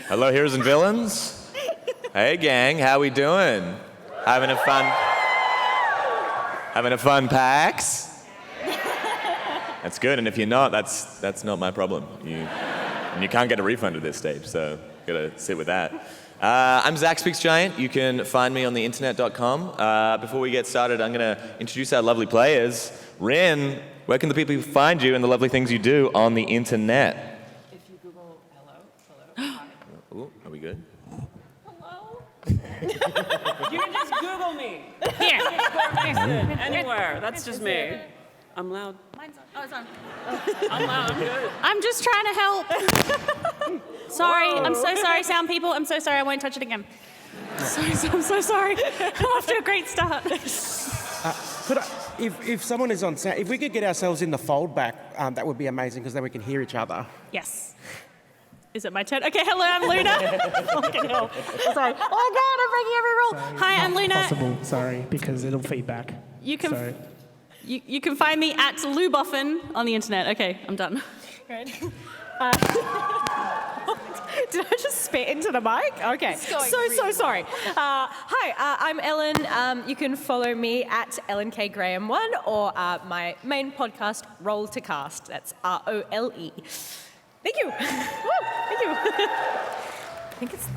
Hello, heroes and villains. Hey, gang, how we doing? Having a fun PAX? That's good, and if you're not, that's not my problem. You can't get a refund at this stage, so gotta sit with that. I'm Zach Speaks Giant. You can find me on the internet.com. Before we get started, I'm gonna introduce our lovely players. Rin, where can the people find you and the lovely things you do on the internet? If you Google hello. Ooh, are we good? Hello? You can just Google me. Here. Anywhere. That's just me. I'm loud. Mine's on. Oh, it's on. I'm loud. I'm good. I'm just trying to help. Sorry. I'm so sorry, sound people. I'm so sorry. I won't touch it again. I'm so sorry. I'm off to a great start. If someone is on sound, if we could get ourselves in the fold back, that would be amazing because then we can hear each other. Yes. Is it my turn? Okay, hello, I'm Luna. Fucking hell. Sorry. Oh, God, I'm breaking every rule. Sorry, Hi, I'm Luna. Possible, sorry, because it'll feed back. You can, Sorry. you can find me at Luboffin on the internet. Okay, I'm done. Right. Did I just spit into the mic? Okay. So sorry. Hi, I'm Ellen. You can follow me at EllenKGraham1 or my main podcast, Roll to Cast. That's ROLE. Thank you. Woo, thank you. I think it's...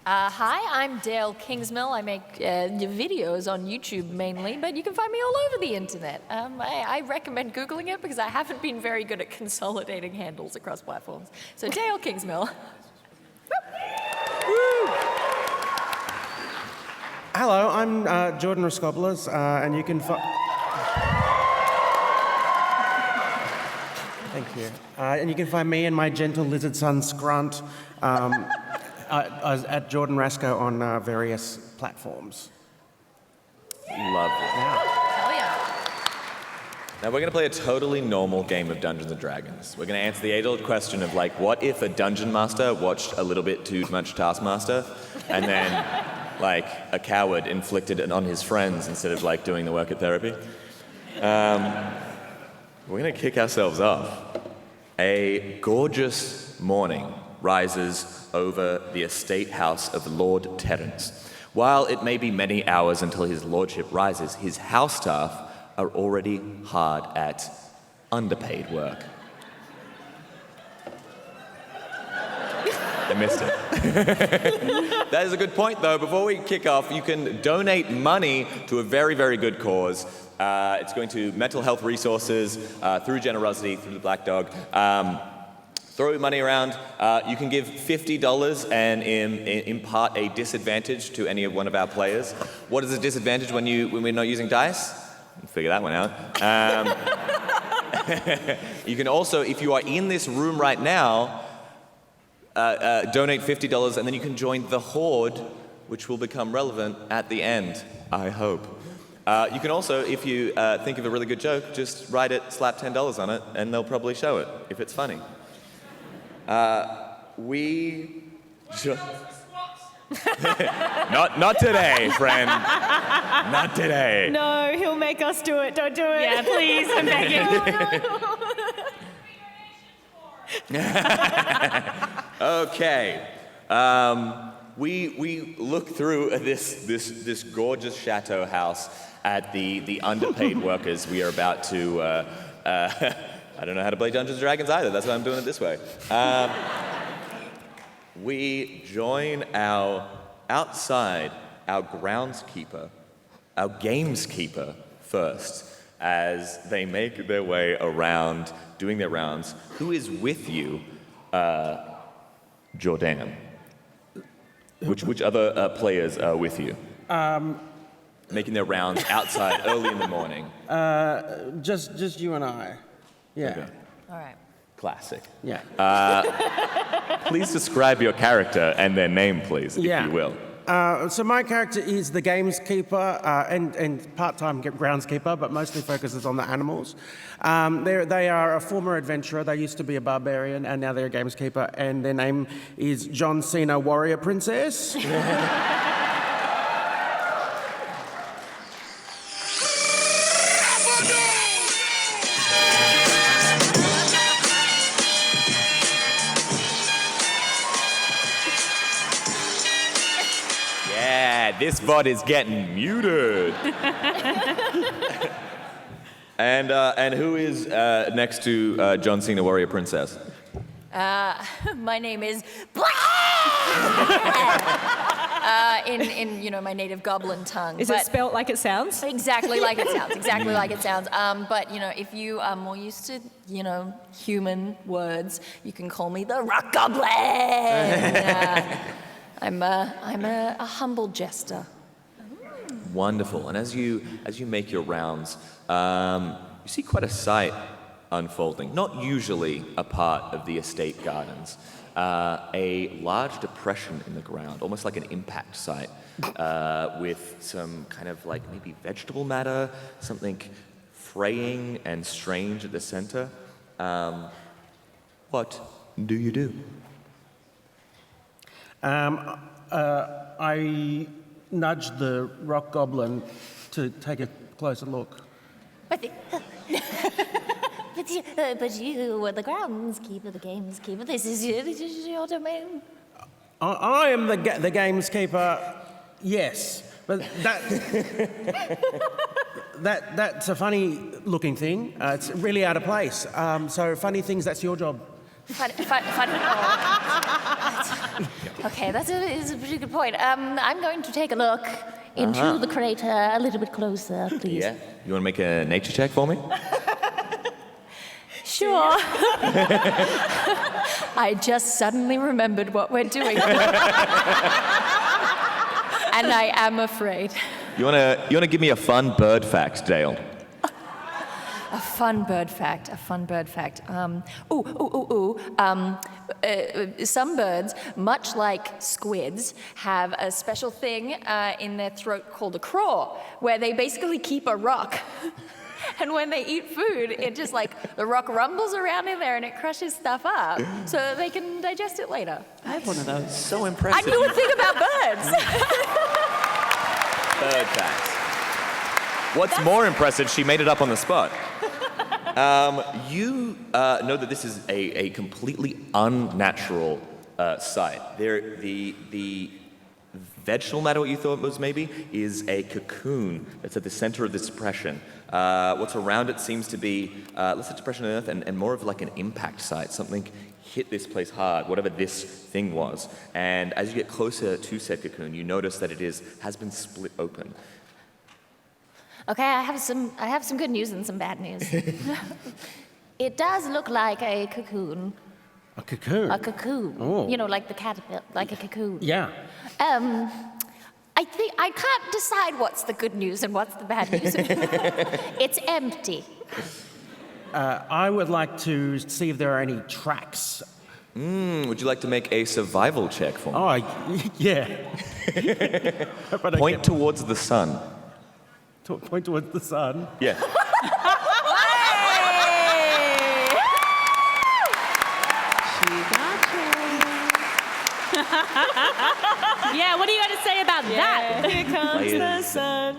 Hi, I'm Dael Kingsmill. I make videos on YouTube mainly, but you can find me all over the internet. I recommend Googling it because I haven't been very good at consolidating handles across platforms. So Dael Kingsmill. Hello, I'm Jordan Raskopoulos, and you can Thank you. And you can find me and my gentle lizard son Scrunt at Jordan Rasko on various platforms. Lovely. Hell yeah. Now we're going to play a totally normal game of Dungeons & Dragons. We're going to answer the age-old question of, like, what if a Dungeon Master watched a little bit too much Taskmaster, and then, like, a coward inflicted it on his friends instead of, like, doing the work at therapy? We're going to kick ourselves off. A gorgeous morning rises over the estate house of Lord Terence. While it may be many hours until his lordship rises, his house staff are already hard at underpaid work. I missed it. That is a good point, though. Before we kick off, you can donate money to a very, very good cause. It's going to mental health resources through GenerOZity, through the Black Dog. Throw your money around. You can give $50 and impart a disadvantage to any of one of our players. What is a disadvantage when we're not using dice? Figure that one out. You can also, if you are in this room right now, donate $50 and then you can join the Horde, which will become relevant at the end, I hope. You can also, if you think of a really good joke, just write it, slap $10 on it, and they'll probably show it, if it's funny. Not today, friend. Not today. No, he'll make us do it. Don't do it. Yeah, please, I'm begging. Okay. We look through this gorgeous chateau house at the underpaid workers. We are about to. I don't know how to play Dungeons & Dragons either. That's why I'm doing it this way. We join our groundskeeper, our gameskeeper first, as they make their way around, doing their rounds. Who is with you, Jordan? Which other players are with you? Making their rounds outside early in the morning. Just you and I. Yeah. Okay. All right. Classic. Yeah. Please describe your character and their name, please, if you will. So my character is the gameskeeper and part-time groundskeeper, but mostly focuses on the animals. They are a former adventurer. They used to be a barbarian, and now they're a gameskeeper. And their name is John Cena, Warrior Princess. this VOD is getting muted. And who is next to John Cena, Warrior Princess? My name is in my native goblin tongue. Is it spelled like it sounds? Exactly like it sounds. Exactly like it sounds. But if you are more used to human words, you can call me the Rock Goblin. I'm a humble jester. Wonderful. And as you make your rounds, you see quite a sight unfolding. Not usually a part of the estate gardens. A large depression in the ground, almost like an impact site, with some kind of like maybe vegetable matter, something fraying and strange at the center. What do you do? I nudged the rock goblin to take a closer look. But you were the groundskeeper, the gameskeeper. This is your domain. I am the gameskeeper, yes. But that's a funny looking thing. It's really out of place. So funny things, that's your job. Funny. Okay, that is a pretty good point. I'm going to take a look into the crater a little bit closer, please. Yeah. You want to make a nature check for me? Sure. I just suddenly remembered what we're doing. And I am afraid. You wanna give me a fun bird fact, Dael? A fun bird fact. Some birds, much like squids, have a special thing in their throat called a craw, where they basically keep a rock. And when they eat food, it just the rock rumbles around in there and it crushes stuff up so that they can digest it later. I have one of those. So impressive. I knew a thing about birds. Bird facts. What's more impressive, she made it up on the spot. You know that this is a completely unnatural site. The vegetable matter, what you thought was maybe, is a cocoon that's at the center of this depression. What's around it seems to be less a depression on Earth and more of like an impact site. Something hit this place hard, whatever this thing was. And as you get closer to said cocoon, you notice that it has been split open. Okay, I have some good news and some bad news. It does look like a cocoon. A cocoon? A cocoon. Oh. Like the caterpillar, like a cocoon. Yeah. I think I can't decide what's the good news and what's the bad news. It's empty. I would like to see if there are any tracks. Would you like to make a survival check for me? Oh, yeah. But Point towards the sun. Point towards the sun. Yeah. Yeah, what do you got to say about that? Here comes the sun.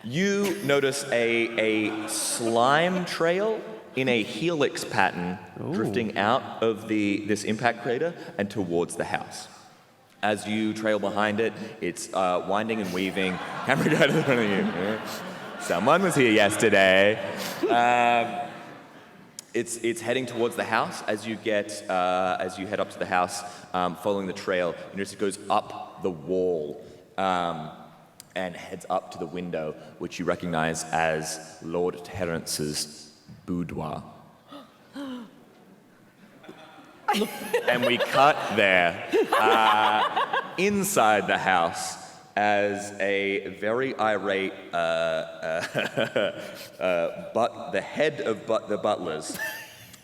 You notice a slime trail in a helix pattern drifting out of this impact crater and towards the house. As you trail behind it, it's winding and weaving. Camera guy in front of you. Someone was here yesterday. It's heading towards the house. As you head up to the house, following the trail, you notice it goes up the wall and heads up to the window, which you recognize as Lord Terence's boudoir. And we cut there, inside the house, as a very irate, the head of the butlers,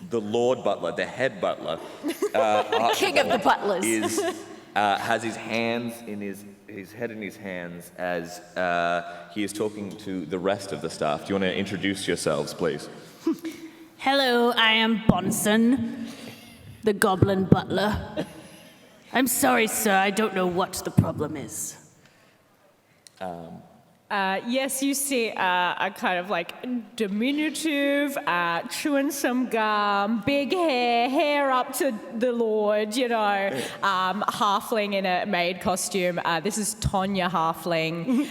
the Lord Butler, the head butler, The king of the butlers. has his hands in his head in his hands as he is talking to the rest of the staff. Do you want to introduce yourselves, please? Hello, I am Bonson, the goblin butler. I'm sorry, sir, I don't know what the problem is. Yes, you see a kind of like diminutive, chewing some gum, big hair up to the Lord, halfling in a maid costume. This is Tonya Halfling.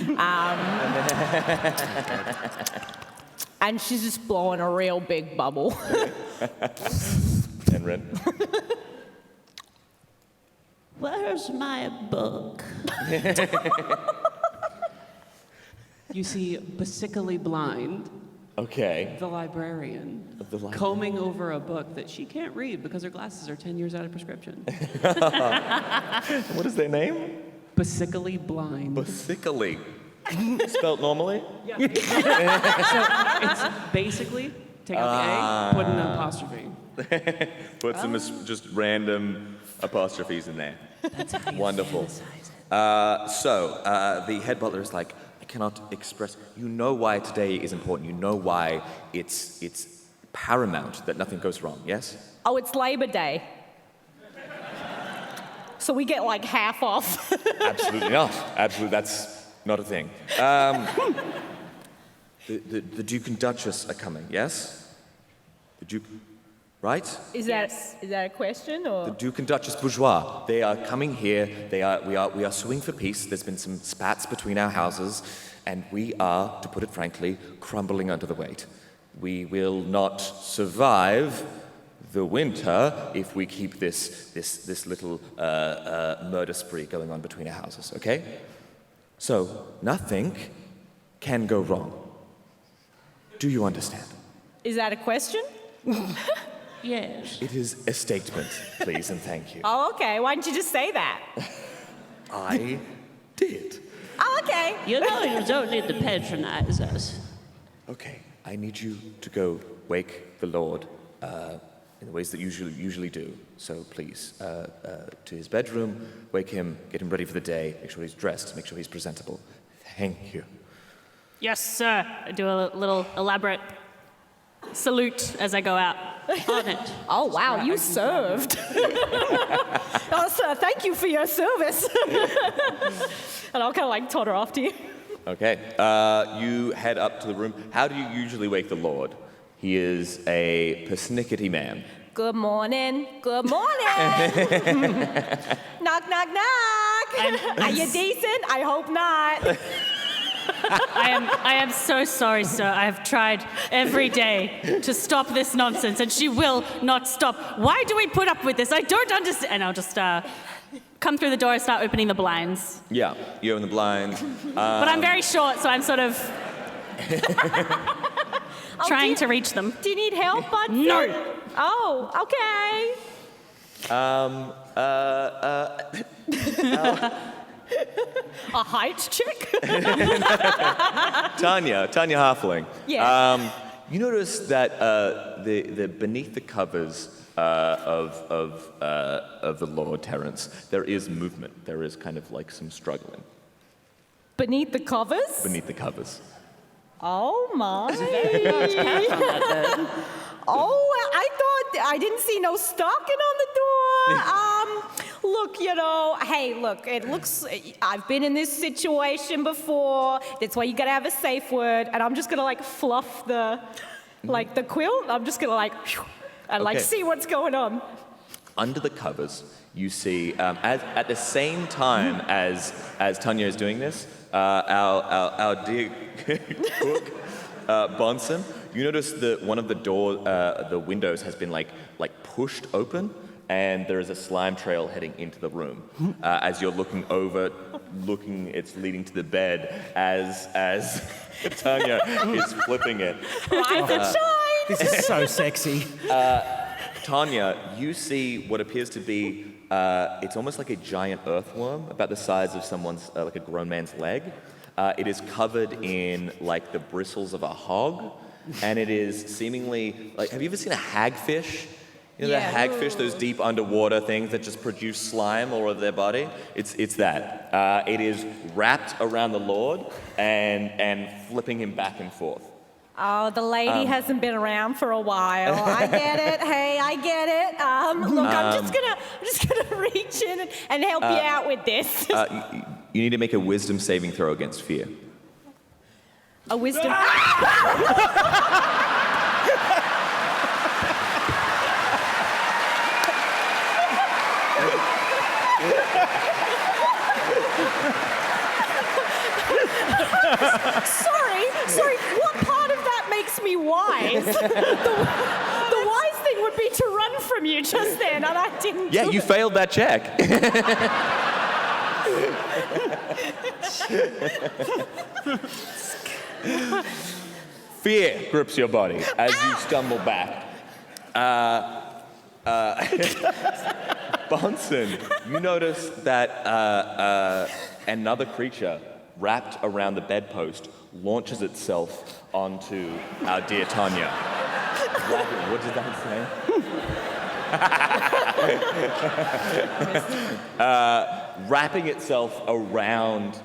And she's just blowing a real big bubble. And Ren. Where's my book? You see, basically blind, Okay. the librarian, The librarian. combing over a book that she can't read because her glasses are 10 years out of prescription. What is their name? Basically blind. Basically. Spelled normally? So it's basically, take out the A, put an apostrophe. Put some just random apostrophes in there. That's how you Wonderful. The head butler is like, I cannot express. You know why today is important. You know why it's paramount that nothing goes wrong. Yes. Oh, it's Labor Day. So we get like half off. Absolutely not. Absolutely, that's not a thing. The Duke and Duchess are coming. Yes. The Duke, right? Is that a question or? The Duke and Duchess Bourgeois. They are coming here. We are suing for peace. There's been some spats between our houses, and we are, to put it frankly, crumbling under the weight. We will not survive the winter if we keep this little murder spree going on between our houses. Okay? So nothing can go wrong. Do you understand? Is that a question? Yes. It is a statement, please, and thank you. Oh, okay. Why didn't you just say that? I did. Oh, okay. You know you don't need to patronize us. Okay, I need you to go wake the Lord in the ways that you usually do. So please, to his bedroom, wake him, get him ready for the day, make sure he's dressed, make sure he's presentable. Thank you. Yes, sir. I do a little elaborate salute as I go out. On it. Oh, wow, you served. Oh, sir, thank you for your service. And I'll kind of like totter off to you. Okay, you head up to the room. How do you usually wake the Lord? He is a persnickety man. Good morning. Good morning. Knock, knock, knock. Are you decent? I hope not. I am so sorry, sir. I have tried every day to stop this nonsense, and she will not stop. Why do we put up with this? I don't understand. And I'll just come through the door and start opening the blinds. Yeah, you open the blinds. But I'm very short, so I'm sort of trying to reach them. Do you need help, bud? No. Oh, okay. A height check? Tanya Halfling. Yes. You notice that the beneath the covers of the Lord Terrence, there is movement. There is kind of like some struggling Beneath the covers? beneath the covers. Oh, my. Oh, I thought I didn't see no stocking on the door. Look, it looks, I've been in this situation before. That's why you gotta have a safe word. And I'm just gonna like fluff the quilt. I'm just gonna like, and like Okay. see what's going on. Under the covers, you see, at the same time as Tanya is doing this, our dear cook, Bonson, you notice that one of the windows has been like pushed open, and there is a slime trail heading into the room. As you're looking, it's leading to the bed as Tanya is flipping it. Rise and shine. This is so sexy. Tanya, you see what appears to be, it's almost like a giant earthworm, about the size of someone's, like a grown man's leg. It is covered in like the bristles of a hog, and it is seemingly like, have you ever seen a hagfish? You know, Yeah. the hagfish, those deep underwater things that just produce slime all over their body? It's that. It is wrapped around the Lord and flipping him back and forth. Oh, the lady hasn't been around for a while. I get it. Hey, I get it. Look, I'm just gonna reach in and help you out with this. You need to make a wisdom saving throw against fear. A wisdom. Sorry, what part of that makes me wise? The wise thing would be to run from you just then, and I didn't Yeah, do you it. failed that check. Fear grips your body as you stumble back. Bonson, you notice that another creature wrapped around the bedpost launches itself onto our dear Tanya. What did that say? Wrapping itself around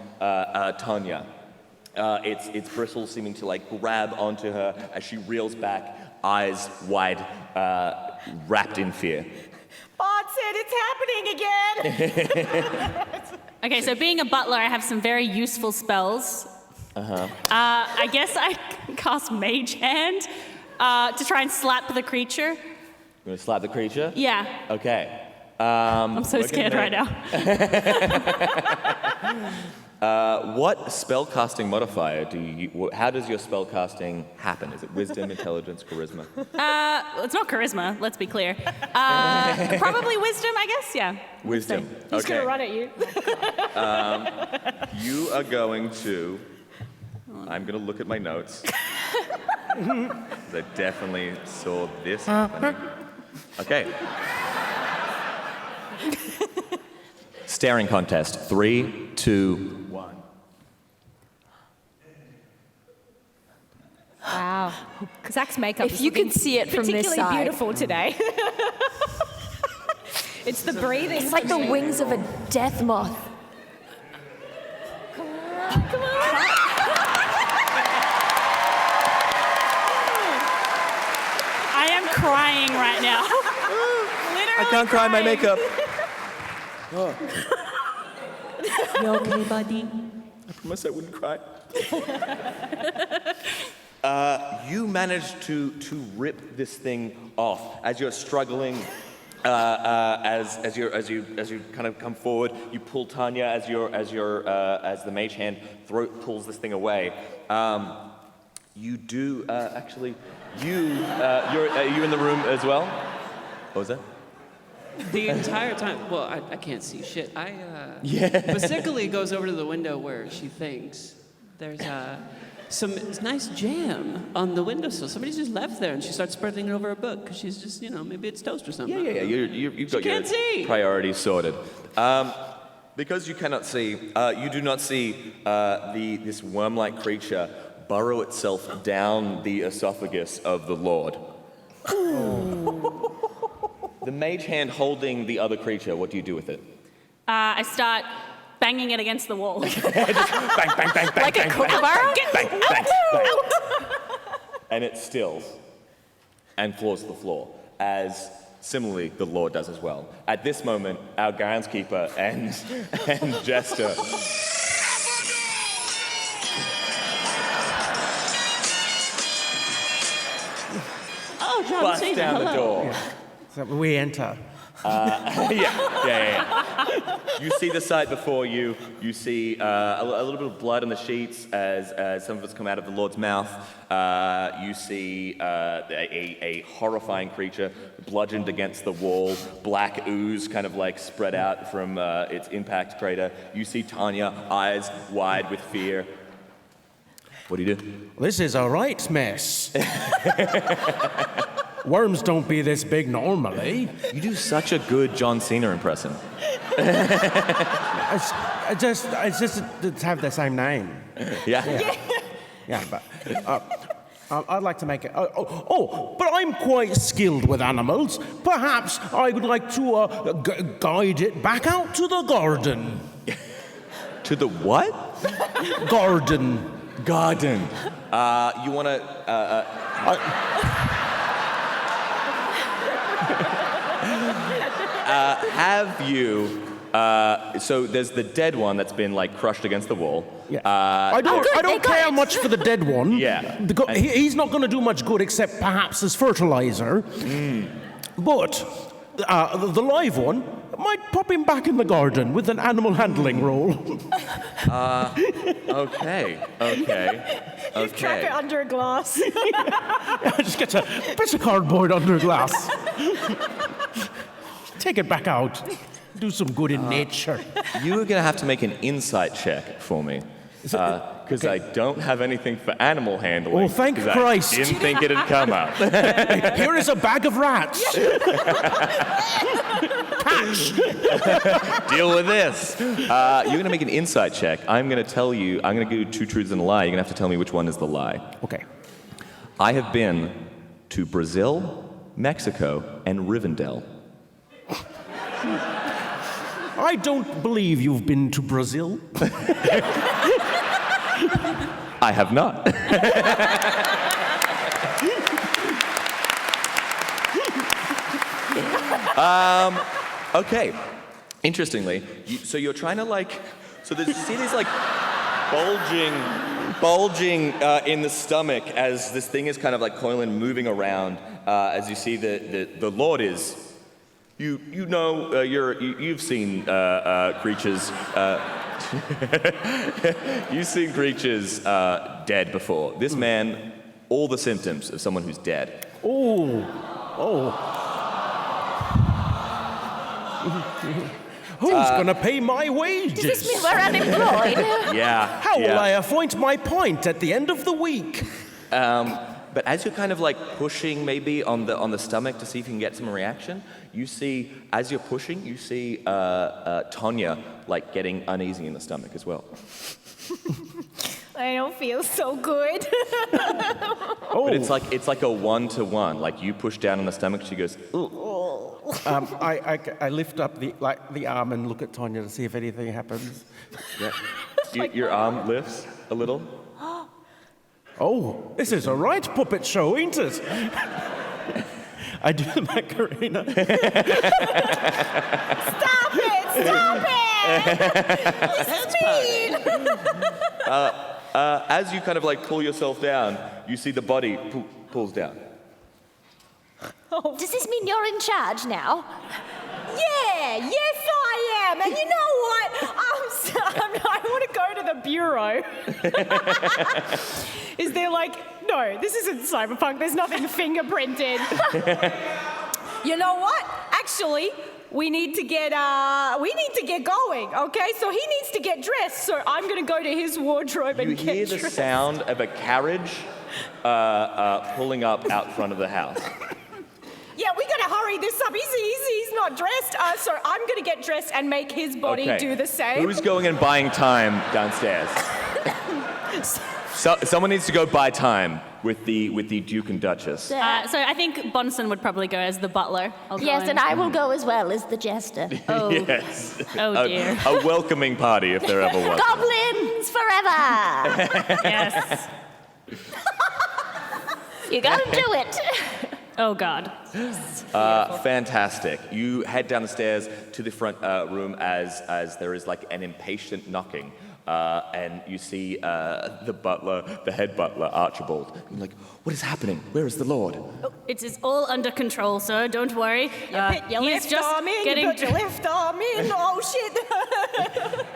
Tanya. Its bristles seeming to like grab onto her as she reels back, eyes wide, wrapped in fear. Bonson, it's happening again! Okay, so being a butler, I have some very useful spells. I guess I can cast Mage Hand to try and slap the creature. You want to slap the creature? Yeah. Okay. I'm so scared right now. What spellcasting modifier do you? How does your spellcasting happen? Is it wisdom, intelligence, charisma? It's not charisma, let's be clear. Probably wisdom, I guess, yeah. Wisdom. He's Okay. gonna run at you. You are going to. I'm going to look at my notes. 'Cause I definitely saw this happening. Okay. Staring contest. 3, 2, 1. Wow. Zach's makeup If is you looking can see it from this particularly side. beautiful today. It's the breathing. It's like the wings of a death moth. Come on. I am crying right now. I can't cry in my makeup. You okay, buddy? I promised I wouldn't cry. You managed to rip this thing off as you're struggling. As you kind of come forward, you pull Tanya as the mage hand pulls this thing away. You do actually. Are you in the room as well? What was that? The entire time, well, I can't see shit. Basically goes over to the window where she thinks there's some nice jam on the windowsill. Somebody's just left there, and she starts spreading it over a book because she's just, maybe it's toast or something. Yeah. You've got your can't see. priorities sorted. Because you cannot see, you do not see this worm-like creature burrow itself down the esophagus of the Lord. The mage hand holding the other creature, what do you do with it? I start banging it against the wall. Just bang, bang, bang, bang, Like a bang, kookaburra? bang, bang, bang, bang. And it stills and floors to the floor, as similarly the Lord does as well. At this moment, our groundskeeper and Jester bust down the door. So we enter. Yeah. You see the sight before you. You see a little bit of blood on the sheets as some of it's come out of the Lord's mouth. You see a horrifying creature bludgeoned against the wall, black ooze kind of like spread out from its impact crater. You see Tanya, eyes wide with fear. What do you do? This is a right mess. Worms don't be this big normally. You do such a good John Cena impression. It's just to have the same name. Yeah. Yeah, but I'd like to make it. But I'm quite skilled with animals. Perhaps I would like to guide it back out to the garden. To the what? Garden. Garden. You want to... have you So there's the dead one that's been like crushed against the wall. Yeah. I don't care much for the dead one. Yeah. He's not going to do much good except perhaps as fertilizer. But the live one might pop him back in the garden with an animal handling role. Okay. Trap it under a glass. Just get a bit of cardboard under glass. Take it back out. Do some good in nature. You are going to have to make an insight check for me. Because I don't have anything for animal handling. Oh, thank Christ. I didn't think it'd come up. Here is a bag of rats. Catch. Deal with this. You're going to make an insight check. I'm going to tell you, I'm going to give you 2 truths and a lie. You're going to have to tell me which one is the lie. Okay. I have been to Brazil, Mexico, and Rivendell. I don't believe you've been to Brazil. I have not. Okay. Interestingly, so you're trying to so you see these like bulging in the stomach as this thing is kind of like coiling, moving around. As you see the Lord is. You've seen creatures. You've seen creatures dead before. This man, all the symptoms of someone who's dead. Oh. Who's gonna pay my wages? Does this mean we're unemployed? Yeah. How will I appoint my pint at the end of the week? But as you're kind of like pushing maybe on the stomach to see if you can get some reaction, you see, as you're pushing, you see Tonya like getting uneasy in the stomach as well. I don't feel so good. But it's like a 1-to-1. Like you push down on the stomach, she goes, ooh. I lift up the arm and look at Tonya to see if anything happens. Yeah. Your arm lifts a little. Oh, this is a right puppet show, ain't it? I do the Macarena. Stop it! This is mean! As you kind of like pull yourself down, you see the body pulls down. Does this mean you're in charge now? Yeah, yes I am. And you know what? I want to go to the bureau. Is there no, this isn't cyberpunk. There's nothing fingerprinted. You know what? Actually, we need to get going. Okay, so he needs to get dressed. So I'm gonna go to his wardrobe and get dressed. You hear the sound of a carriage pulling up out front of the house. Yeah, we gotta hurry this up. He's not dressed, so I'm gonna get dressed and make his body do the same. Who's going and buying time downstairs? Someone needs to go buy time with the Duke and Duchess. So I think Bonson would probably go as the butler. Yes, and I will go as well as the jester. Oh. Yes. Oh dear. A welcoming party if there ever was. Goblins forever! Yes. You gotta do it. Oh God. Fantastic. You head down the stairs to the front room as there is like an impatient knocking. And you see the butler, the head butler, Archibald. You're like, what is happening? Where is the Lord? It is all under control, sir. Don't worry. Put your he's left just arm in, getting... you put your left arm in. Oh, shit.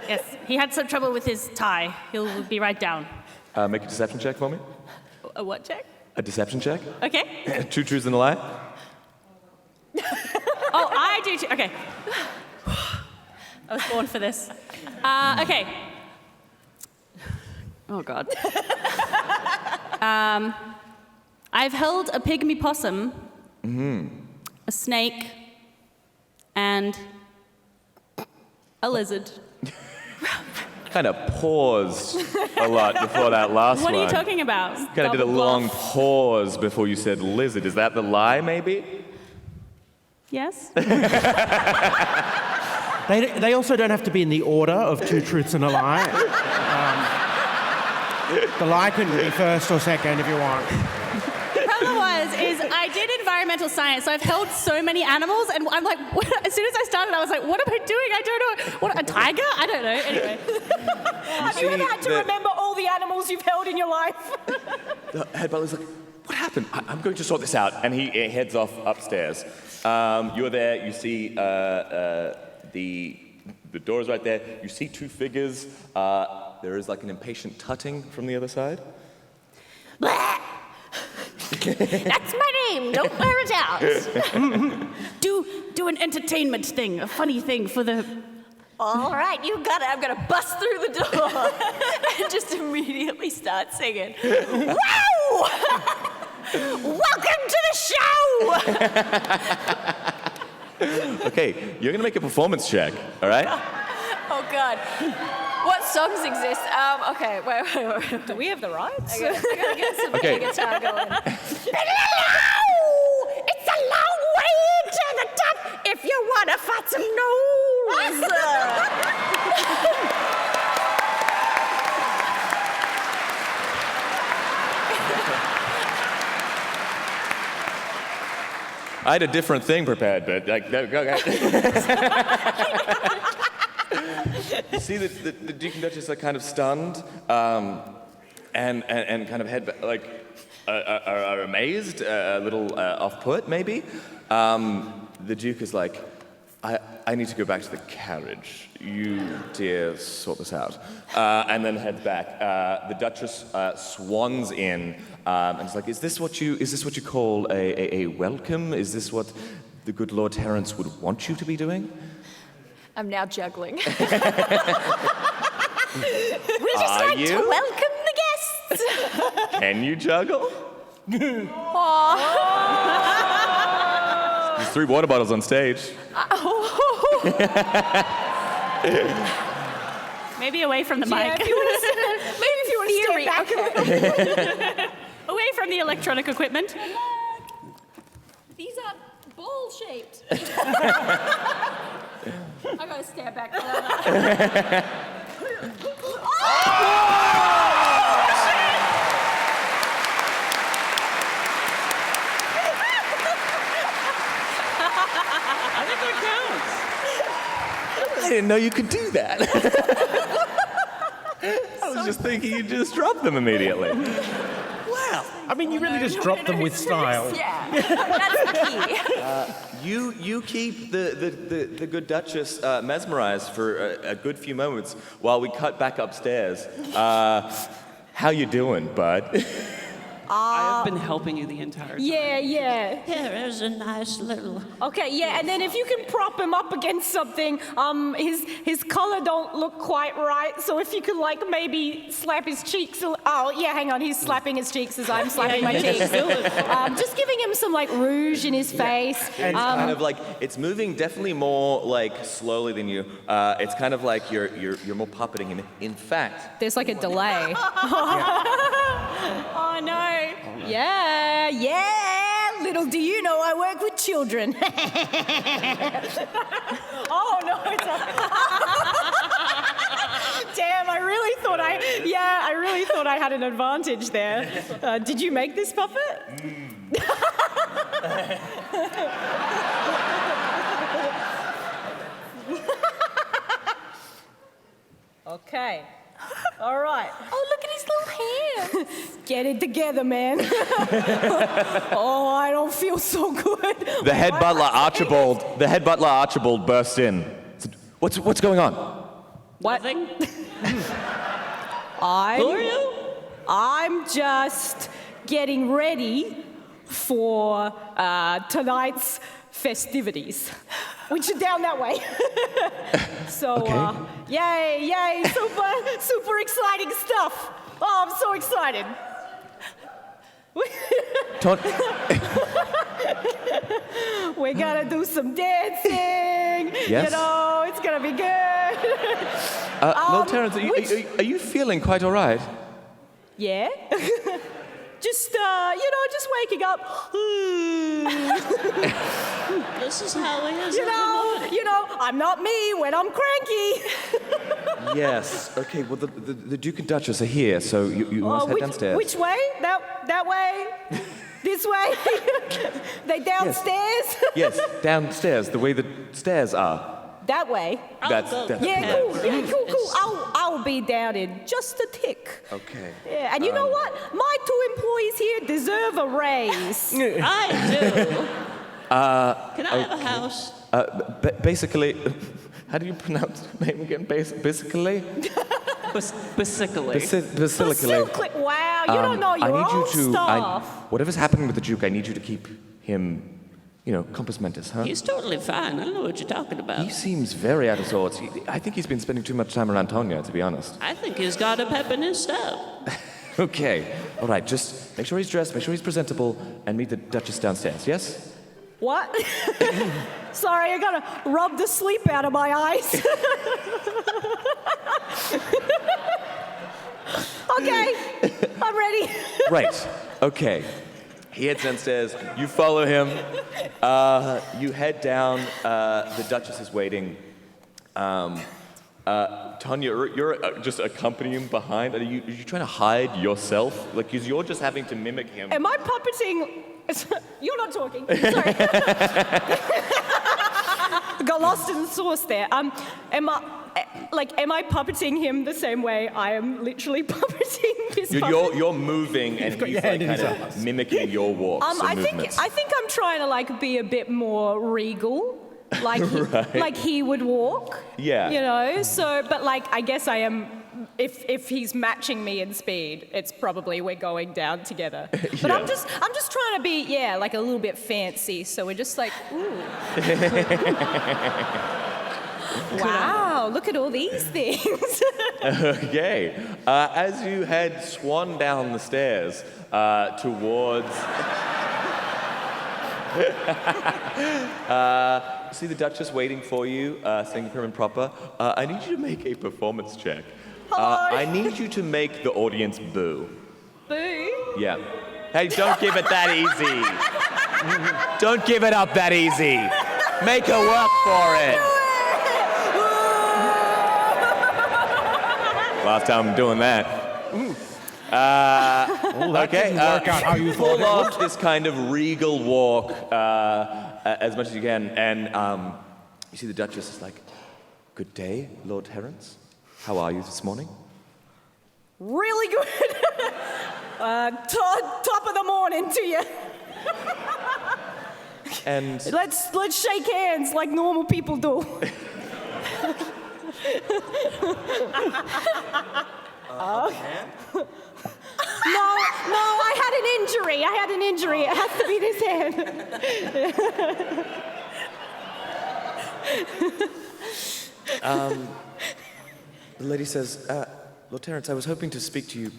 Yes, he had some trouble with his tie. He'll be right down. Make a deception check for me. A what check? A deception check. Okay. 2 truths and a lie. Oh, I do too. Okay. I was born for this. Okay. Oh, God. I've held a pygmy possum, a snake, and a lizard. Kind of paused a lot before that last What one. are you talking about? Kind of did a long pause before you said lizard. Is that the lie, maybe? Yes? They also don't have to be in the order of 2 truths and a lie. The lie can be first or second if you want. Otherwise, realize is I did environmental science, so I've held so many animals, and I'm like, as soon as I started, I was like, what am I doing? I don't know. What, a tiger? I don't know. Anyway. Have you ever had to remember all the animals you've held in your life? The head butler's like, what happened? I'm going to sort this out. And he heads off upstairs. You're there. You see the door is right there. You see two figures. There is like an impatient tutting from the other side. That's my name. Don't wear it out. do an entertainment thing, a funny thing for the... All right, you got it. I'm going to bust through the door and just immediately start singing. Wow! Welcome to the show! Okay, you're going to make a performance check, all right? Oh, God. What songs exist? Okay, wait. Do we have the rights? I gotta get some guitar going. It's a long way to the top if you want to fight some noise. I had a different thing prepared, but like, go. You see the Duke and Duchess are kind of stunned, and kind of are amazed, a little off-put maybe. The Duke is like, I need to go back to the carriage. You, dear, sort this out. And then heads back. The Duchess swans in, and is like, is this what you call a welcome? Is this what the good Lord Terence would want you to be doing? I'm now juggling. We just like to welcome the guests. Can you juggle? There's 3 water bottles on stage. Maybe away from the mic. Maybe if you want to step back. Away from the electronic equipment. These are ball-shaped. I gotta stand back. I think that counts. I didn't know you could do that. I was just thinking you'd just drop them immediately. Wow. I mean, you really just dropped them with style. Yeah, that's the key. You keep the good Duchess mesmerized for a good few moments while we cut back upstairs. How you doing, bud? I have been helping you the entire time. Yeah. Here is a nice little... Okay, yeah, and then if you can prop him up against something, his color don't look quite right, so if you could, like, maybe slap his cheeks oh, yeah, hang on, he's slapping his cheeks as I'm slapping my cheeks. Just giving him some, like, rouge in his face. And it's kind of like, it's moving definitely more, like, slowly than you. It's kind of like you're more puppeting him. In fact... There's, like, a delay. Oh, no. Yeah, little do you know I work with children. Oh, no, it's not. Damn, I really thought I had an advantage there. Did you make this puppet? Okay. All right. Oh, look at his little hands. Get it together, man. Oh, I don't feel so good. The head butler Archibald bursts in. What's going on? What? Nothing? Who are you? I'm just getting ready for tonight's festivities, which are down that way. So, Okay. Yay, super exciting stuff. Oh, I'm so excited. We're gonna do some dancing. Yes? You know, it's gonna be good. Lord Terence, are you feeling quite all right? Yeah. Just, just waking up. This is how it is. You know, I'm not me when I'm cranky. Yes. Okay, well, the Duke and Duchess are here, so you must head downstairs. Which way? That way? This way? They downstairs? Yes, downstairs, the way the stairs are. That way? That's Yeah, cool. I'll be down in just a tick. Okay. Yeah, and you know what? My 2 employees here deserve a raise. I do. Can I have a house? Basically, how do you pronounce the name again? Basically? Basically. Basilically. Wow, you don't know your own stuff. Whatever's happening with the Duke, I need you to keep him, compos mentis, huh? He's totally fine. I don't know what you're talking about. He seems very out of sorts. I think he's been spending too much time around Tonya, to be honest. I think he's got a pep in his step. Okay. All right, just make sure he's dressed, make sure he's presentable, and meet the Duchess downstairs, yes? What? Sorry, I gotta rub the sleep out of my eyes. Okay, I'm ready. Right. Okay. He heads downstairs. You follow him. You head down. The Duchess is waiting. Tonya, you're just accompanying him behind. Are you trying to hide yourself? Like, 'cause you're just having to mimic him. Am I puppeting? You're not talking. Sorry. Got lost in the sauce there. Am I puppeting him the same way I am literally puppeting this puppet? You're moving, and he's like kind of mimicking your walks and movements. I think I'm trying to be a bit more regal, like he would walk. Yeah. So, but I guess I am. If he's matching me in speed, it's probably we're going down together. But Yeah. I'm just trying to be a little bit fancy. So we're just ooh. Wow, look at all these things. Okay. As you head swan down the stairs towards... see the Duchess waiting for you, saying prim and proper. I need you to make a performance check. I need you to make the audience boo. Boo? Yeah. Hey, don't give it that easy. Don't give it up that easy. Make her work for it. Last time I'm doing that. That didn't work out how you thought Pull off this kind of regal walk as much as you can, and you see the Duchess is like, "Good day, Lord Terence. How are you this morning?" Really good. Top of the morning to you. And Let's shake hands like normal people do. No, I had an injury. It has to be this hand. the lady says, "Lord Terence, I was hoping to speak to you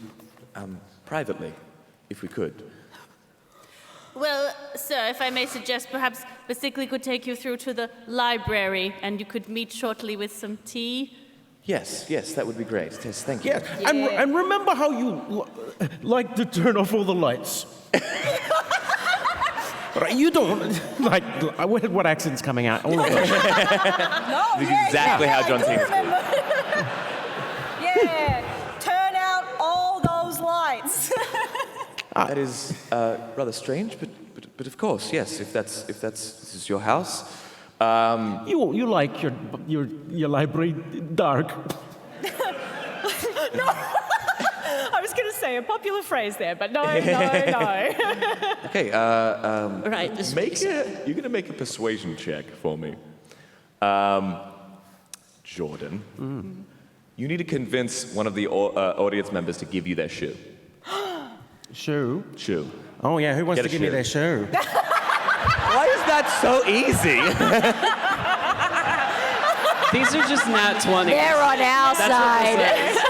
privately, if we could." Well, sir, if I may suggest, perhaps Basically could take you through to the library, and you could meet shortly with some tea. Yes, that would be great. Yes, thank you. Yes, and remember how you like to turn off all the lights. Right, you don't like what accent's coming out? All of it. Exactly how John thinks. Yeah, turn out all those lights. That is rather strange, but of course, yes. If this is your house. You like your library dark. No, I was going to say a popular phrase there, but no. Okay, Right. you're going to make a persuasion check for me. Jordan, you need to convince one of the audience members to give you their shoe. Shoe? Shoe. Oh yeah, who wants Get to a give me shoe. their shoe? Why is that so easy? These are just nat 20s. They're on our That's what side. this is.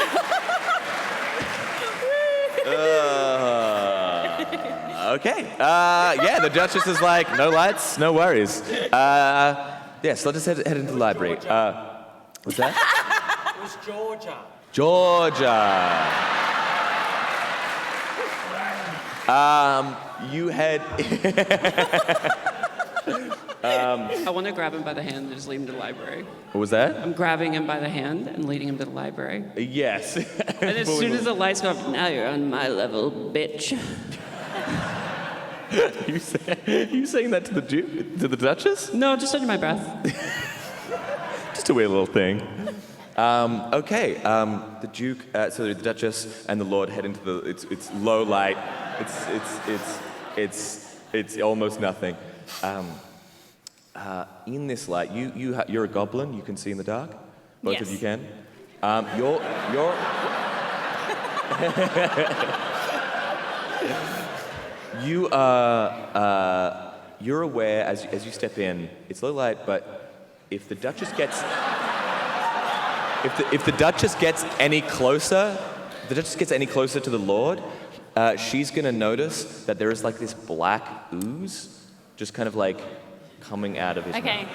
Okay. Yeah, the Duchess is like, no lights, no worries. Yes, let's just head into the library. What's that? It was Georgia. Georgia. You head. I want to grab him by the hand and just lead him to the library. What was that? I'm grabbing him by the hand and leading him to the library. Yes. And as soon as the lights go up, now you're on my level, bitch. You saying that to the to the Duchess? No, just under my breath. Just a weird little thing. Okay. The Duke, so the Duchess and the Lord head into the. It's low light. It's almost nothing. In this light, you're a goblin. You can see in the dark. Both of Yes. you can. You're. You are. You're aware as you step in. It's low light, but if the Duchess gets. If the Duchess gets any closer, to the Lord, she's gonna notice that there is like this black ooze, just kind of like coming out of his mouth. Okay.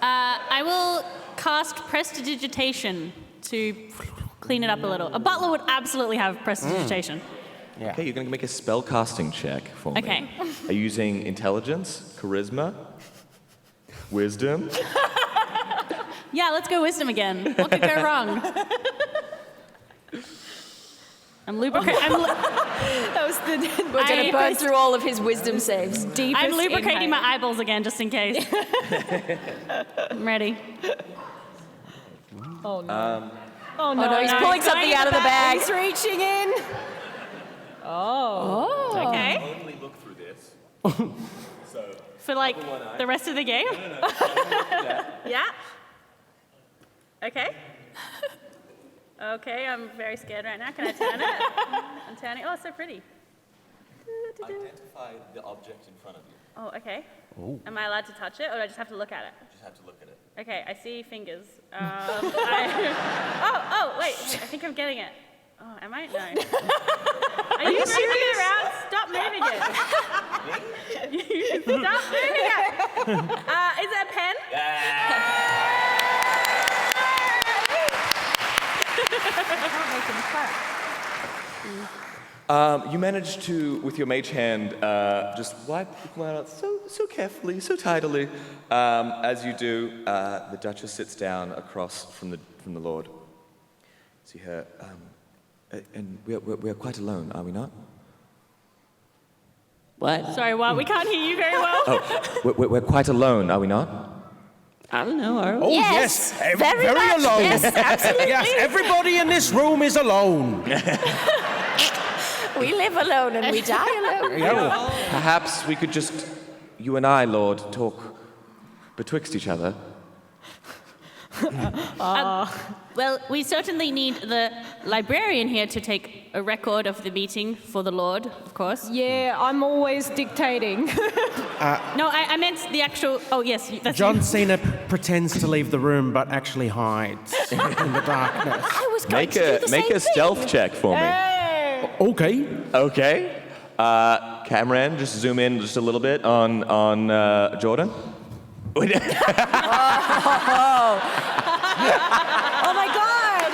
I will cast Prestidigitation to clean it up a little. A butler would absolutely have Prestidigitation. Okay, you're gonna make a spell casting check for me. Okay. Are you using intelligence, charisma, wisdom? Yeah, let's go wisdom again. What could go wrong? I'm lubricating. That was the. We're going to burn through all of his wisdom saves. I'm lubricating my eyeballs again, just in case. I'm ready. Oh no. Oh no, he's pulling something out of the bag. He's reaching in. Oh. Okay. Only look through this. For like the rest of the game? Yeah. Okay. Okay, I'm very scared right now. Can I turn it? I'm turning. Oh, it's so pretty. Identify the object in front of you. Oh, okay. Am I allowed to touch it, or do I just have to look at it? You just have to look at it. Okay, I see fingers. Wait. I think I'm getting it. Oh, am I? No. Are you moving it around? Stop moving it. Stop moving it. Is it a pen? You manage to, with your mage hand, just wipe the blood out so carefully, so tidily. As you do, the Duchess sits down across from the Lord. See her, and we're quite alone, are we not? What? Sorry, what? We can't hear you very well. Oh, we're quite alone, are we not? I don't know. Are we? Oh, Yes, yes. very much. alone. Yes, absolutely. Yes, everybody in this room is alone. We live alone and we die alone. Perhaps we could just, you and I, Lord, talk betwixt each other. Well, we certainly need the librarian here to take a record of the meeting for the Lord, of course. Yeah, I'm always dictating. No, I meant the actual. Oh, yes, that's John Cena pretends to leave the room, but actually hides in the darkness. I was going to do the same Make a thing. stealth check for me. Okay. Okay. Cameron, just zoom in just a little bit on Jordan. Oh my god!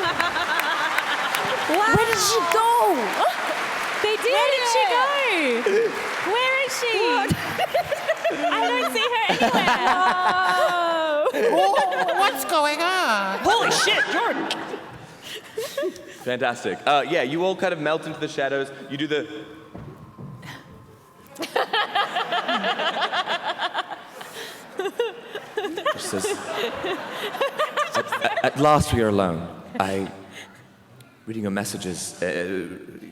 Wow. Where did she go? They did Where did she go? Where is she? I don't see her anywhere. What's going on? Holy shit, Jordan! Fantastic. Yeah, you all kind of melt into the shadows. You do the... She says, at last we are alone. Reading your messages,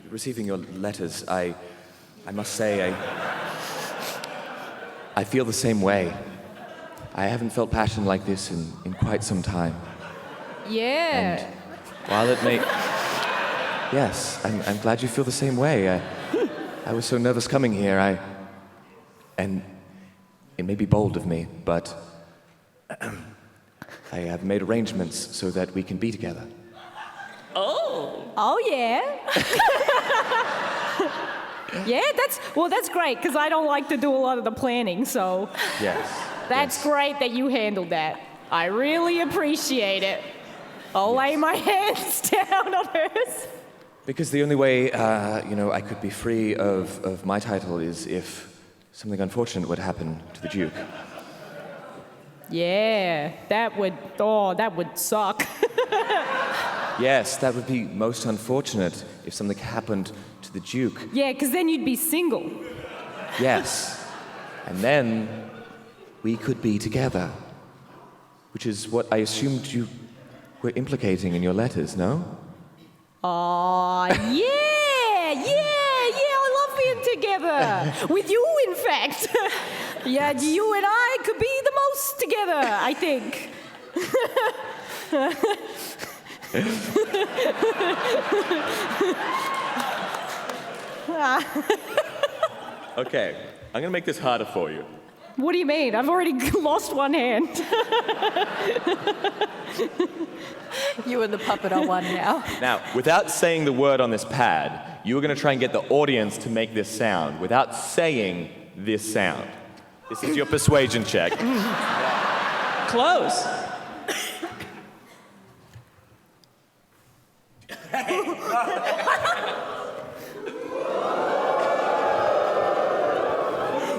receiving your letters, I must say, I feel the same way. I haven't felt passion like this in quite some time. Yeah. And while it may... Yes, I'm glad you feel the same way. I was so nervous coming here, and it may be bold of me, but I have made arrangements so that we can be together. Oh yeah. Yeah, that's great because I don't like to do a lot of the planning, so Yes. that's great that you handled that. I really appreciate it. I'll lay my hands down on hers. Because the only way, I could be free of my title is if something unfortunate would happen to the Duke. Yeah, that would suck. Yes, that would be most unfortunate if something happened to the Duke. Yeah, because then you'd be single. Yes. And then we could be together. Which is what I assumed you were implicating in your letters, no? Aw, yeah, I love being together. With you, in fact. Yeah, you and I could be the most together, I think. Okay, I'm gonna make this harder for you. What do you mean? I've already lost one hand. You and the puppet are one now. Now, without saying the word on this pad, you are gonna try and get the audience to make this sound without saying this sound. This is your persuasion check. Close.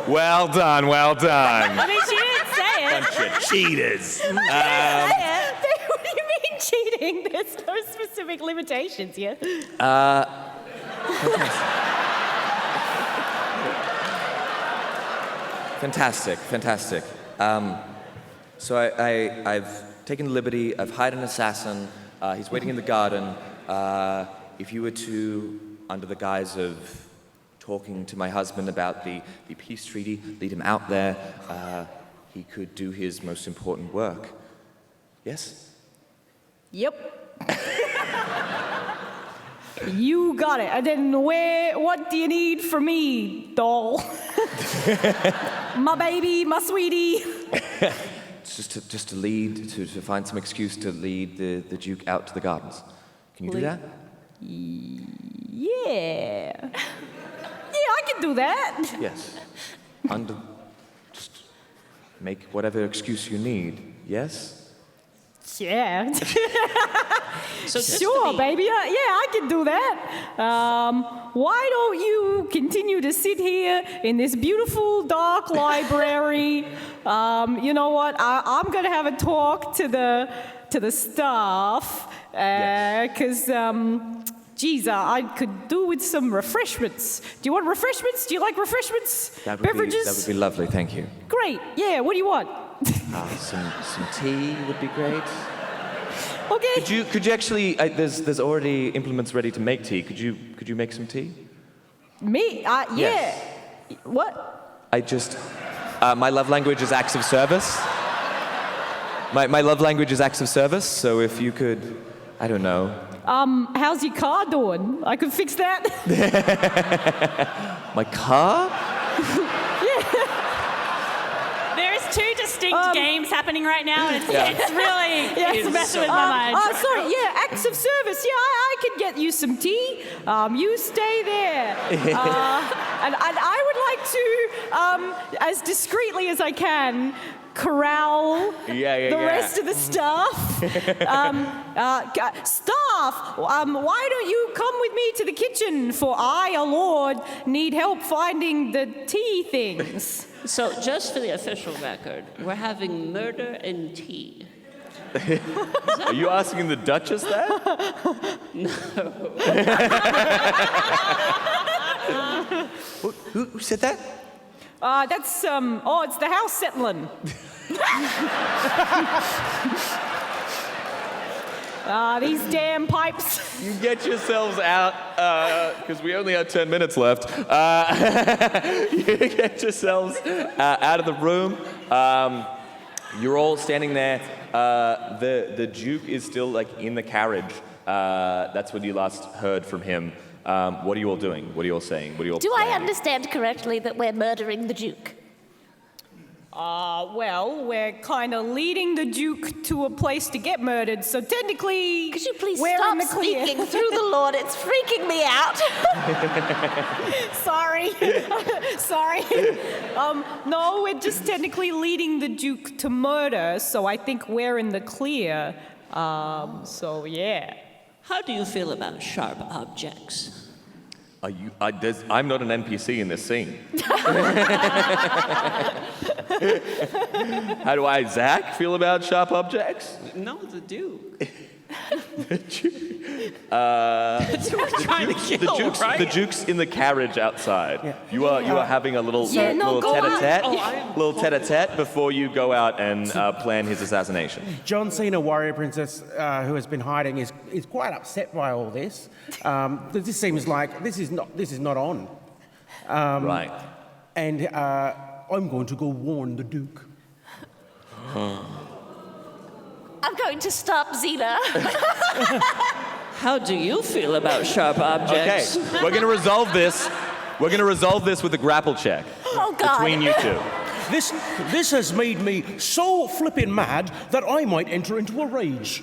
Well done, well done. I mean, she didn't say it. Bunch of cheaters. What do you mean cheating? There's no specific limitations here. Fantastic. So I've taken the liberty, I've hired an assassin, he's waiting in the garden. If you were to, under the guise of talking to my husband about the peace treaty, lead him out there, he could do his most important work. Yes? Yep. You got it. And then what do you need from me, doll? My baby, my sweetie. It's just to lead, to find some excuse to lead the Duke out to the gardens. Can you do that? Yeah. Yeah, I can do that. Yes. Just make whatever excuse you need. Yes? Yeah. So just Sure, to be, baby. Yeah, I can do that. Why don't you continue to sit here in this beautiful dark library? You know what? I'm gonna have a talk to the staff because. Geez, I could do with some refreshments. Do you want refreshments? Do you like refreshments? Beverages? That would be lovely, thank you. Great. Yeah. What do you want? Some tea would be great. Okay. Could you actually? There's already implements ready to make tea. Could you make some tea? Me? Yeah. Yes. What? My love language is acts of service. My love language is acts of service. So if you could, I don't know. How's your car doing? I could fix that. My car? There's two distinct games happening right now, and it's really it's messing with my mind. Oh, sorry. Yeah, acts of service. Yeah, I could get you some tea. You stay there. And I would like to, as discreetly as I can, corral the rest of the staff. Staff, why don't you come with me to the kitchen? For I, a lord, need help finding the tea things. So just for the official record, we're having murder and tea. Are you asking the Duchess that? No. Who said that? That's, it's the house settling. These damn pipes. You get yourselves out, because we only have 10 minutes left. You get yourselves out of the room. You're all standing there. The Duke is still in the carriage. That's when you last heard from him. What are you all doing? What are you all saying? What are you all Do planning? I understand correctly that we're murdering the Duke? Well, we're kind of leading the Duke to a place to get murdered, so technically, Could you please we're stop in the clear. speaking through the Lord? It's freaking me out. Sorry. Sorry. No, we're just technically leading the Duke to murder, so I think we're in the clear. So yeah. How do you feel about sharp objects? I'm not an NPC in this scene. How do Zach, feel about sharp objects? No, the Duke. That's who we're trying to kill, right? The Duke's in the carriage outside. Yeah. You are having a little tete-a-tete before you go out and plan his assassination. John Cena, warrior princess, who has been hiding, is quite upset by all this. This seems like this is not on. Right. And I'm going to go warn the Duke. I'm going to stop Xena. How do you feel about sharp objects? Okay, we're going to resolve this. We're going to resolve this with a grapple check. Oh, God. Between you two. This has made me so flippin' mad that I might enter into a rage.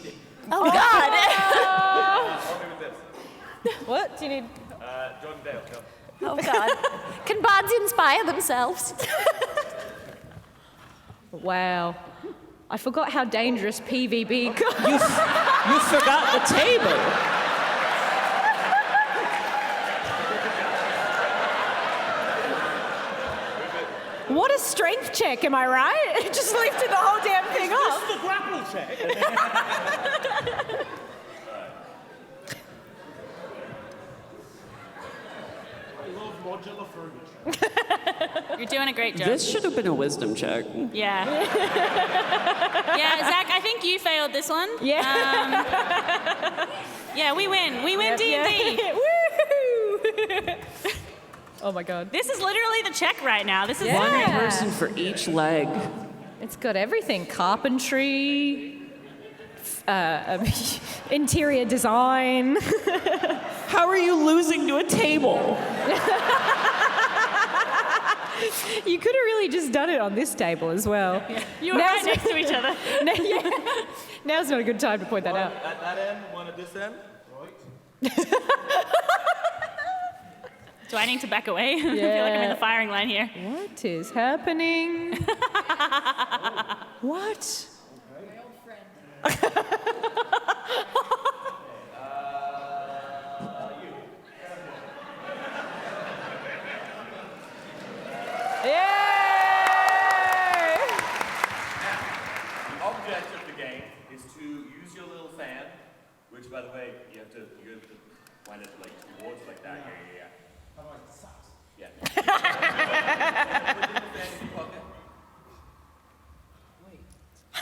Oh, God. What do you need? Jordan Dael, go. Oh, God. Can bards inspire themselves? Wow. I forgot how dangerous PvP got. You forgot the table. What a strength check, am I right? It just lifted the whole damn thing off. This is the grapple check. You're doing a great job. This should have been a wisdom check. Yeah. Yeah, Zach, I think you failed this one. Yeah. Yeah, we win. We win D&D. Woo! Oh my God. This is literally the check right now. This is Yeah. One person for each leg. It's got everything. Carpentry, interior design. How are you losing to a table? You could have really just done it on this table as well. Yeah. You were right next to each other. Now's not a good time to point that out. At that end, one at this end. Do I need to back away? I feel like I'm in the firing line here. What is happening? What? My old friend. Yay! The object of the game is to use your little fan, which, by the way, you have to wind it like towards like that. Yeah. Otherwise it sucks. Yeah. Put the fan in your pocket.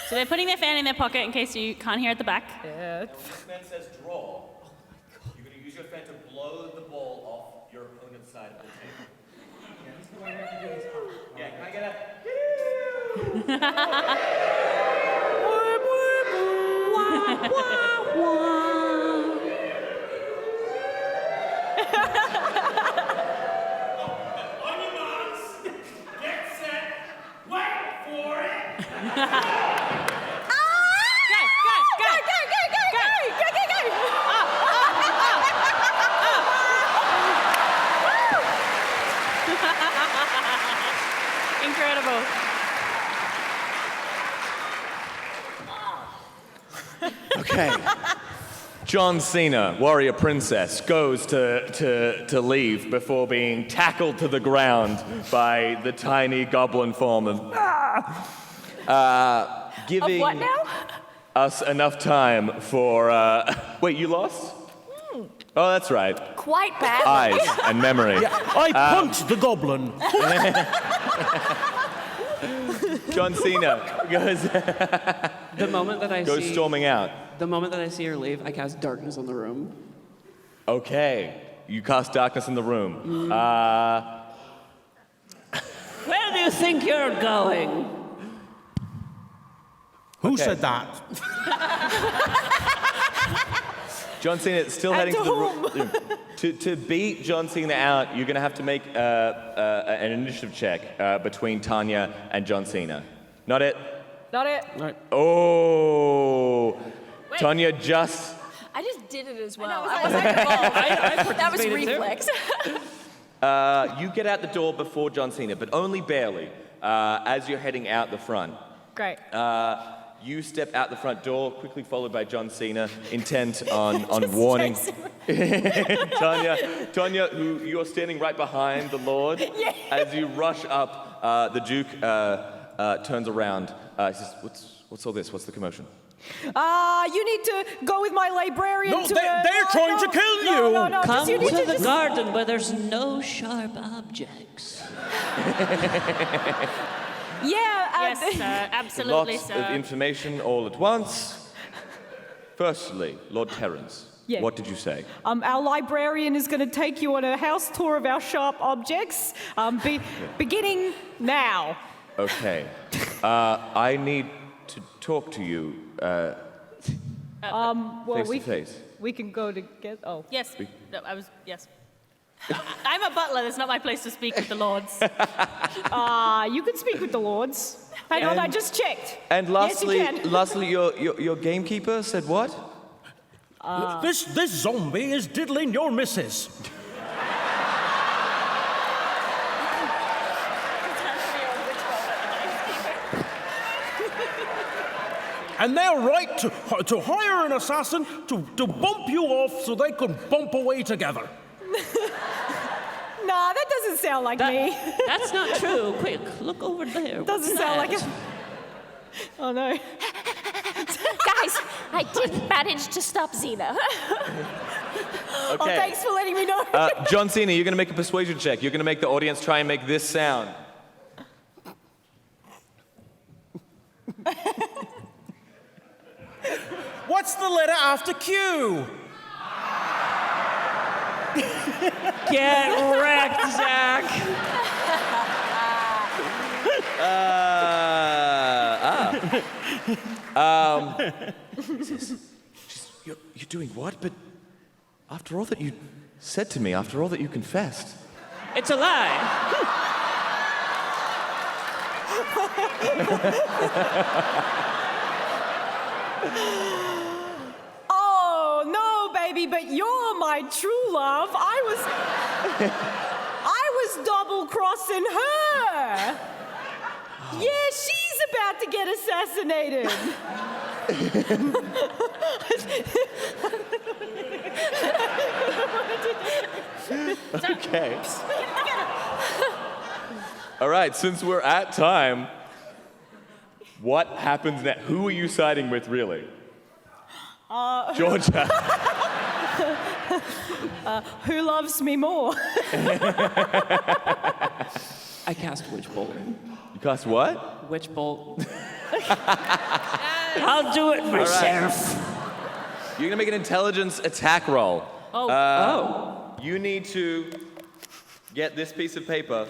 So they're putting their fan in their pocket in case you can't hear at the back. Yeah. When this man says draw, you're going to use your fan to blow the ball off your opponent's side of the table. Yeah, can I get a... On your marks, get set, wait for it! Incredible. Okay. John Cena, warrior princess, goes to leave before being tackled to the ground by the tiny goblin form of giving Of what now? us enough time for wait, you lost? Oh, that's right. Quite bad. Eyes and memory. I punched the goblin. John Cena goes The moment that I see storming out. The moment that I see her leave, I cast darkness on the room. Okay, you cast darkness in the room. Where do you think you're going? Who Okay. said that? John Cena still heading to the room. To beat John Cena out, you're going to have to make an initiative check between Tanya and John Cena. Not it? Not it. Oh. Tanya just... I just did it as well. I I wasn't involved. I That was participated too. reflex. you get out the door before John Cena, but only barely, as you're heading out the front. Great. You step out the front door, quickly followed by John Cena, intent on warning. Tanya, who you're standing right behind the Lord. As you rush up, the Duke turns around. He says, What's all this? What's the commotion? You need to go with my librarian No, to... they're trying to kill you. No, Come you need to the just... garden where there's no sharp objects. Yeah, Yes, sir. Absolutely, Lots sir. of information all at once. Firstly, Lord Terrence, Yeah. what did you say? our librarian is going to take you on a house tour of our sharp objects, beginning now. Okay. I need to talk to you Well, face to face. we can go together. Oh. Yes. No, yes. I'm a butler. That's not my place to speak with the lords. You can speak with the lords. Hang on, I just checked. And Yes, you can. lastly, your gamekeeper said what? This zombie is diddling your missus. And they're right to hire an assassin to bump you off so they can bump away together. Nah, that doesn't sound like me. That's not true. Quick, look over there. Doesn't sound like it. Oh no. Guys, I did manage to stop Xena. Oh, Okay. thanks for letting me know. John Cena, you're going to make a persuasion check. You're going to make the audience try and make this sound. What's the letter after Q? Get wrecked, Zach. You're doing what? But after all that you said to me, after all that you confessed. It's a lie. Oh no, baby, but you're my true love. I was double crossing her. Yeah, she's about to get assassinated. Okay. All right, since we're at time, what happens next? Who are you siding with, really? Georgia. Who loves me more? I cast Witch Bolt. You cast what? Witch Bolt. I'll do it myself. You're gonna make an intelligence attack roll. Oh. You need to get this piece of paper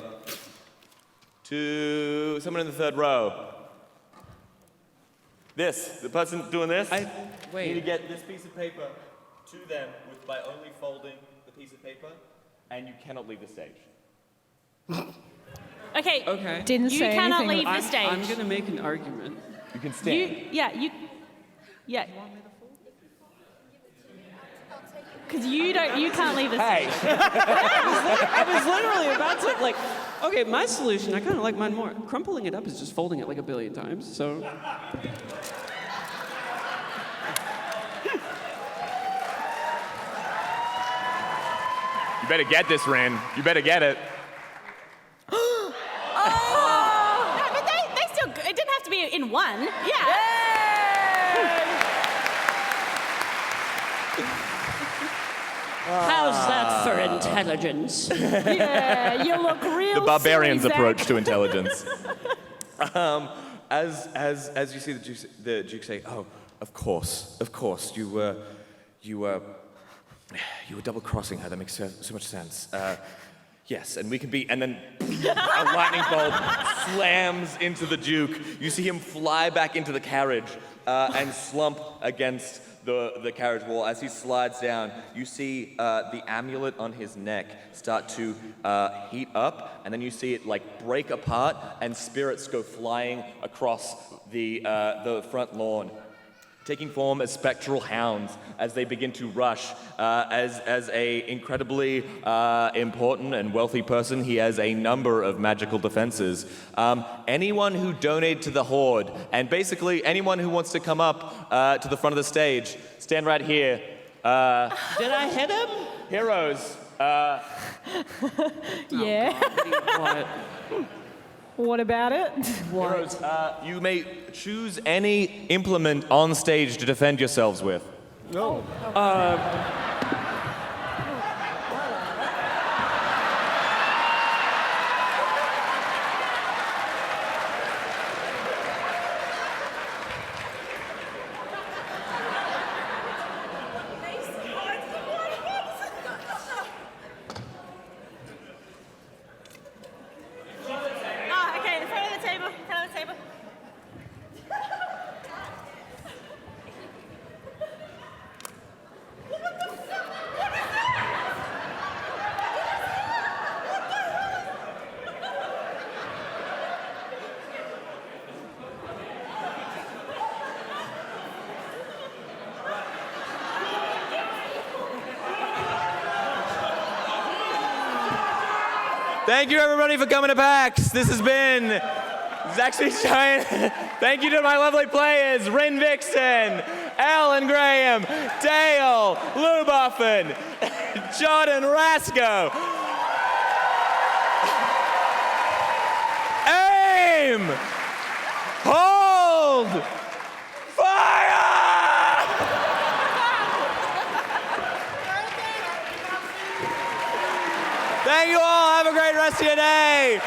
to someone in the third row. The person doing this. You need to get this piece of paper to them by only folding the piece of paper, and you cannot leave the stage. Okay. Okay. Didn't You say cannot anything. leave the stage. I'm gonna make an argument. You can stand. Yeah. Because you can't leave the stage. I was literally about to okay, my solution, I kind of like mine more. Crumpling it up is just folding it like a billion times, so. You better get this, Ren. You better get it. No, but they still. It didn't have to be in one. Yeah. How's that for intelligence? Yeah, you look real The barbarian's silly, Zach. approach to intelligence. As you see the Duke say, "Oh, of course, you were double crossing her. That makes so much sense. Yes, and we can be." And then a lightning bolt slams into the Duke. You see him fly back into the carriage and slump against the carriage wall. As he slides down, you see the amulet on his neck start to heat up, and then you see it break apart, and spirits go flying across the front lawn, taking form as spectral hounds as they begin to rush. As a incredibly important and wealthy person, he has a number of magical defenses. Anyone who donated to the Horde, and basically anyone who wants to come up to the front of the stage, stand right here. Did I hit him? Heroes. Yeah. What? What about it? Heroes, you may choose any implement on stage to defend yourselves with. Okay, in front of the table. In front of the table. Thank you, everybody, for coming to PAX. This has been actually giant. Thank you to my lovely players, Rin Vixen, Alan Graham, Dael, Luboffin, Jordan Rasco. Aim! Hold! Fire! Thank you all. Have a great rest of your day.